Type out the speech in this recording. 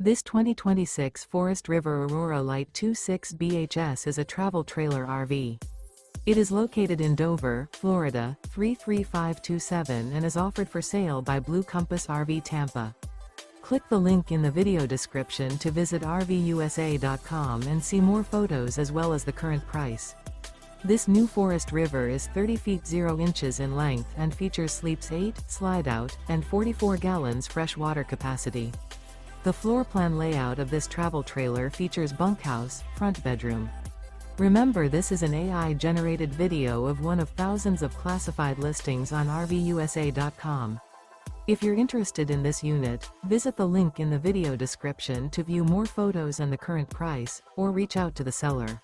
This 2026 Forest River Aurora Light 26 BHS is a travel trailer RV. It is located in Dover, Florida, 33527 and is offered for sale by Blue Compass RV Tampa. Click the link in the video description to visit RVUSA.com and see more photos as well as the current price. This new Forest River is 30 feet 0 inches in length and features sleeps 8, slide-out, and 44 gallons fresh water capacity. The floor plan layout of this travel trailer features bunkhouse, front bedroom. Remember, this is an AI-generated video of one of thousands of classified listings on RVUSA.com. If you're interested in this unit, visit the link in the video description to view more photos and the current price, or reach out to the seller.